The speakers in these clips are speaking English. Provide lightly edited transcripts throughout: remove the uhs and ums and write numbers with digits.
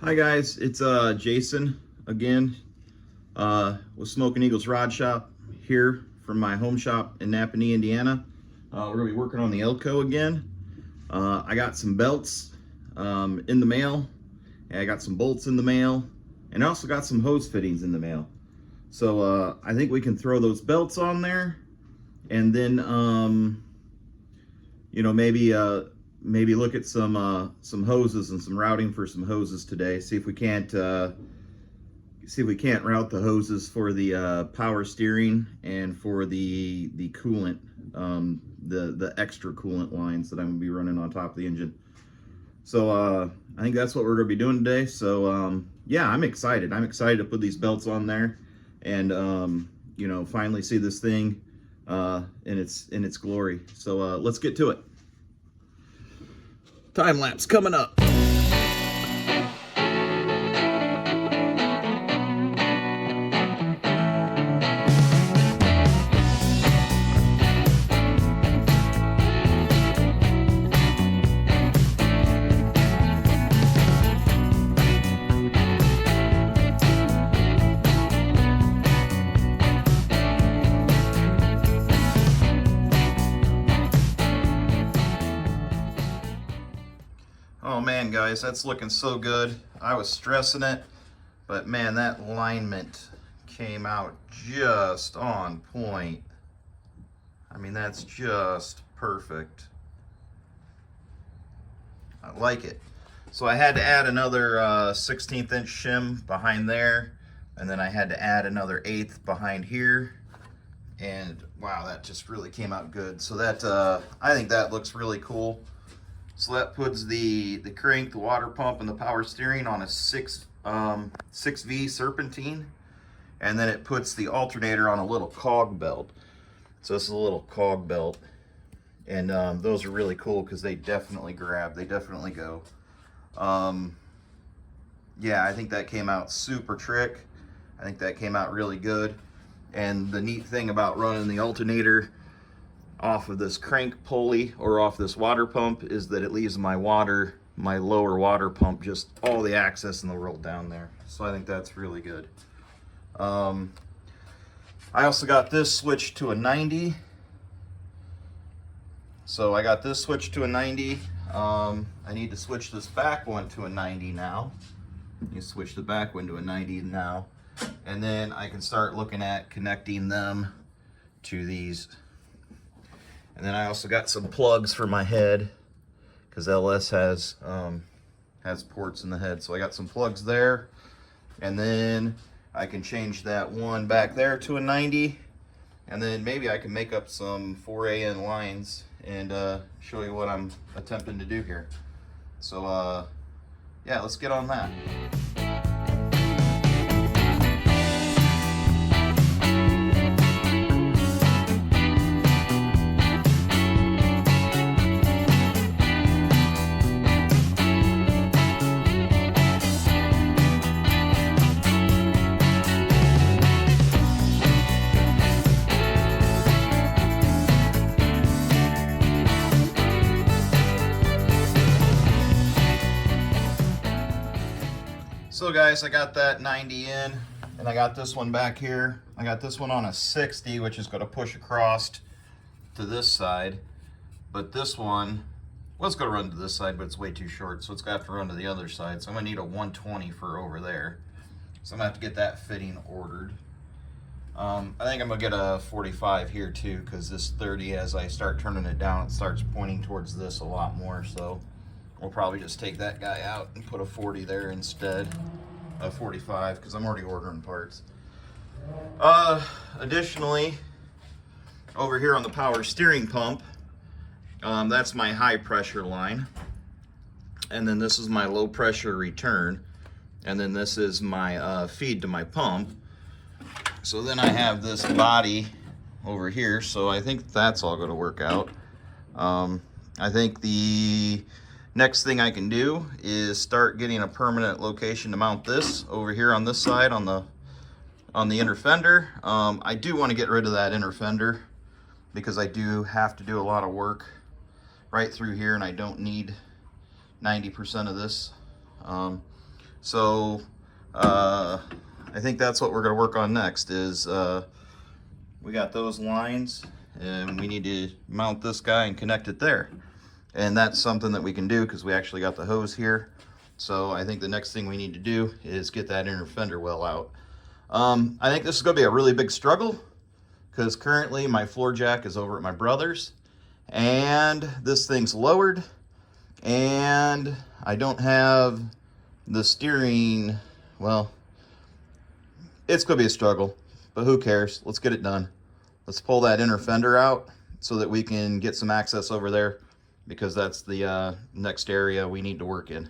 Hi guys, it's Jason again with Smoking Eagles Rod Shop here from my home shop in Napanee, Indiana. We're gonna be working on the Elco again. I got some belts in the mail, and I got some bolts in the mail, and I also got some hose fittings in the mail. So I think we can throw those belts on there, and then maybe look at some hoses and some routing for some hoses today. See if we can't route the hoses for the power steering and for the coolant, the extra coolant lines that I'm gonna be running on top of the engine. So I think that's what we're gonna be doing today. So yeah, I'm excited. I'm excited to put these belts on there and finally see this thing in its glory. So let's get to it. Time lapse coming up. Oh man, guys, that's looking so good. I was stressing it, but man, that alignment came out just on point. I mean, that's just perfect. I like it. So I had to add another 16th inch shim behind there, and then I had to add another 1/8 behind here. And wow, that just really came out good. So that I think that looks really cool. So that puts the crank, the water pump, and the power steering on a 6V serpentine, and then it puts the alternator on a little cog belt. So this is a little cog belt, and those are really cool because they definitely grab, they definitely go. Yeah, I think that came out super trick. I think that came out really good. And the neat thing about running the alternator off of this crank pulley or off this water pump is that it leaves my lower water pump just all the access in the world down there. So I think that's really good. I also got this switched to a 90. So I got this switched to a 90. I need to switch this back one to a 90 now. You switch the back one to a 90 now. And then I can start looking at connecting them to these. And then I also got some plugs for my head because LS has ports in the head. So I got some plugs there. And then I can change that one back there to a 90. And then maybe I can make up some 4AN lines and show you what I'm attempting to do here. So yeah, let's get on that. So guys, I got that 90 in, and I got this one back here. I got this one on a 60, which is going to push across to this side. But this one, well, it's going to run to this side, but it's way too short, so it's going to have to run to the other side. So I'm going to need a 120 for over there. So I'm going to have to get that fitting ordered. I think I'm going to get a 45 here too, because this 30, as I start turning it down, it starts pointing towards this a lot more. So we'll probably just take that guy out and put a 40 there instead of 45 because I'm already ordering parts. Additionally, over here on the power steering pump, that's my high pressure line. And then this is my low pressure return. And then this is my feed to my pump. So then I have this body over here. So I think that's all going to work out. I think the next thing I can do is start getting a permanent location to mount this over here on this side on the inner fender. I do want to get rid of that inner fender because I do have to do a lot of work right through here, and I don't need 90% of this. So I think that's what we're going to work on next is we got those lines and we need to mount this guy and connect it there. And that's something that we can do because we actually got the hose here. So I think the next thing we need to do is get that inner fender well out. I think this is going to be a really big struggle because currently my floor jack is over at my brother's and this thing's lowered and I don't have the steering. Well, it's going to be a struggle, but who cares? Let's get it done. Let's pull that inner fender out so that we can get some access over there because that's the next area we need to work in.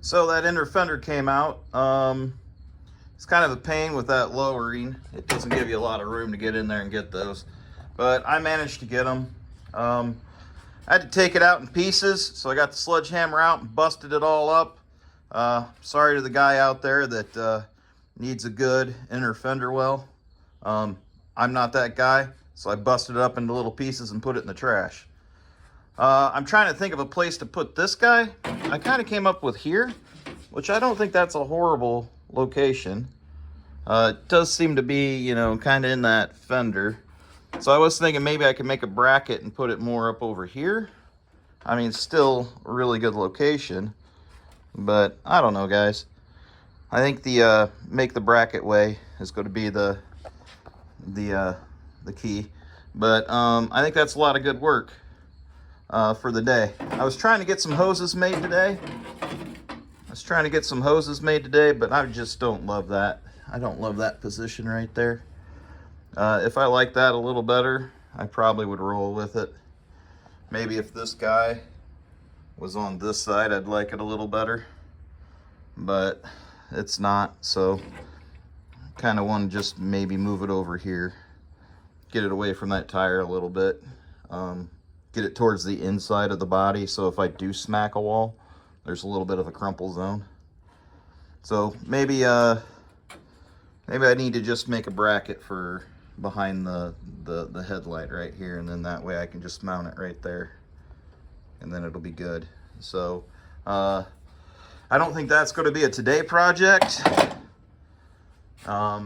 So that inner fender came out. It's kind of a pain with that lowering. It doesn't give you a lot of room to get in there and get those. But I managed to get them. I had to take it out in pieces, so I got the sledgehammer out and busted it all up. Sorry to the guy out there that needs a good inner fender well. I'm not that guy, so I busted it up into little pieces and put it in the trash. I'm trying to think of a place to put this guy. I kind of came up with here, which I don't think that's a horrible location. It does seem to be, you know, kind of in that fender. So I was thinking maybe I could make a bracket and put it more up over here. I mean, still a really good location, but I don't know, guys. I think the make the bracket way is going to be the key. But I think that's a lot of good work. For the day. I was trying to get some hoses made today. But I just don't love that. I don't love that position right there. If I like that a little better, I probably would roll with it. Maybe if this guy was on this side, I'd like it a little better. But it's not, so kind of want to just maybe move it over here. Get it away from that tire a little bit. Get it towards the inside of the body, so if I do smack a wall, there's a little bit of a crumple zone. So maybe I need to just make a bracket for behind the headlight right here, and then that way I can just mount it right there, and then it'll be good. So I don't think that's going to be a today project, but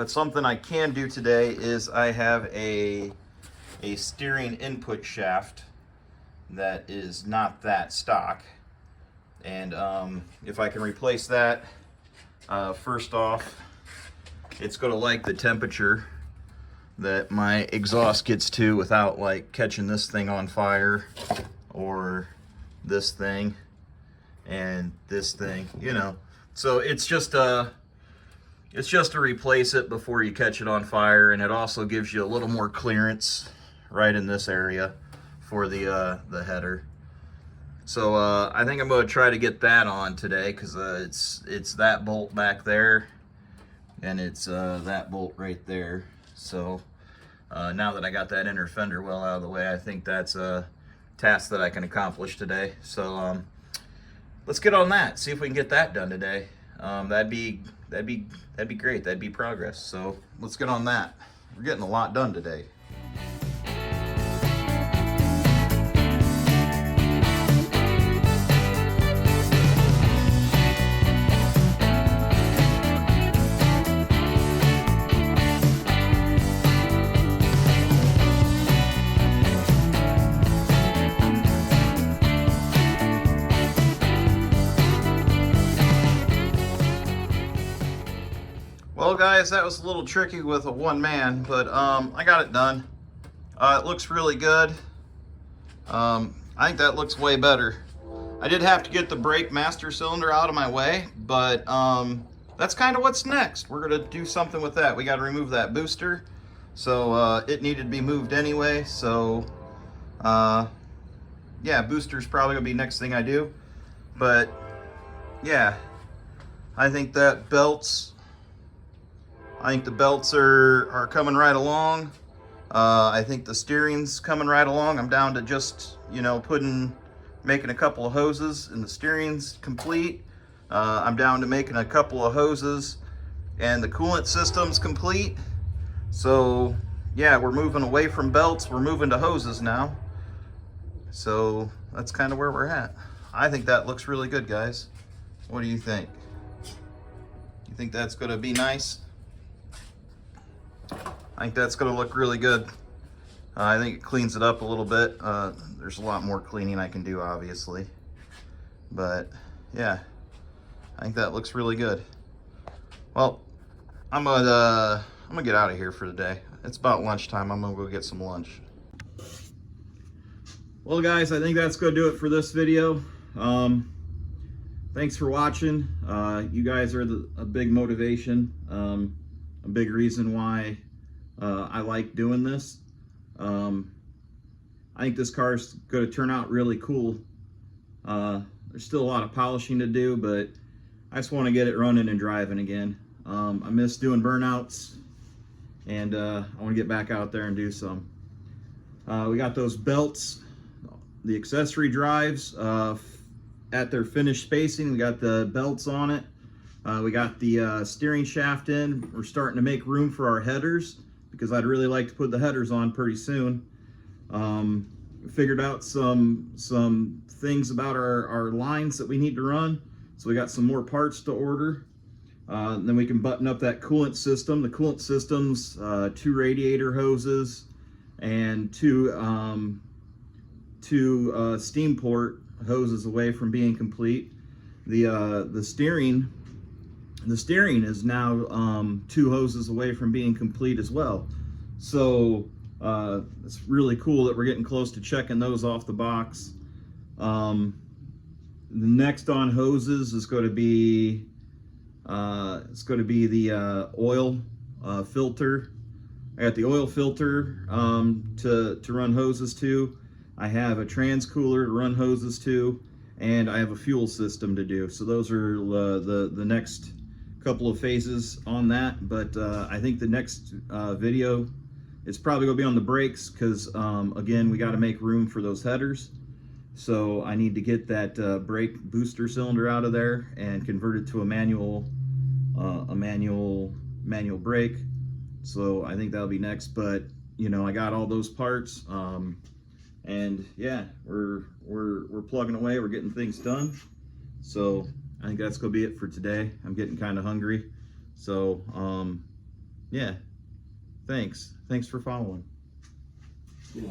something I can do today is I have a steering input shaft that is not that stock, and if I can replace that, first off, it's going to like the temperature that my exhaust gets to without like catching this thing on fire or this thing and this thing, you know. So it's just to replace it before you catch it on fire, and it also gives you a little more clearance right in this area for the header. So I think I'm going to try to get that on today because it's that bolt back there and it's that bolt right there. So now that I got that inner fender well out of the way, I think that's a task that I can accomplish today. So let's get on that, see if we can get that done today. That'd be great. That'd be progress. So let's get on that. We're getting a lot done today. Well, guys, that was a little tricky with a one man, but I got it done. It looks really good. I think that looks way better. I did have to get the brake master cylinder out of my way, but that's kind of what's next. We're gonna do something with that. We got to remove that booster, so it needed to be moved anyway. So yeah, booster's probably gonna be next thing I do. But yeah, I think the belts are coming right along. I think the steering's coming right along. I'm down to just, you know, making a couple of hoses, and the steering's complete. I'm down to making a couple of hoses, and the coolant system's complete. So yeah, we're moving away from belts. We're moving to hoses now. So that's kind of where we're at. I think that looks really good, guys. What do you think? You think that's going to be nice? I think that's going to look really good. I think it cleans it up a little bit. There's a lot more cleaning I can do, obviously. But yeah, I think that looks really good. Well, I'm gonna get out of here for the day. It's about lunchtime. I'm gonna go get some lunch. Well, guys, I think that's gonna do it for this video. Thanks for watching. You guys are a big motivation, a big reason why I like doing this. I think this car is going to turn out really cool. There's still a lot of polishing to do, but I just want to get it running and driving again. I miss doing burnouts, and I want to get back out there and do some. We got those belts, the accessory drives at their finished spacing. We got the belts on it. We got the steering shaft in. We're starting to make room for our headers, because I'd really like to put the headers on pretty soon. Figured out some things about our lines that we need to run, so we got some more parts to order. Then we can button up that coolant system. The coolant system's 2 radiator hoses and two steam port hoses away from being complete. The steering is now 2 hoses away from being complete as well. So it's really cool that we're getting close to checking those off the box. The next on hoses is going to be the oil filter. I got the oil filter to run hoses to. I have a trans cooler to run hoses to, and I have a fuel system to do. So those are the next couple of phases on that. But I think the next video, it's probably gonna be on the brakes, because again, we got to make room for those headers. So I need to get that brake booster cylinder out of there and convert it to a manual brake. So I think that'll be next. But you know, I got all those parts, and yeah, we're plugging away. We're getting things done. So I think that's gonna be it for today. I'm getting kind of hungry. So yeah, thanks for following. Yeah.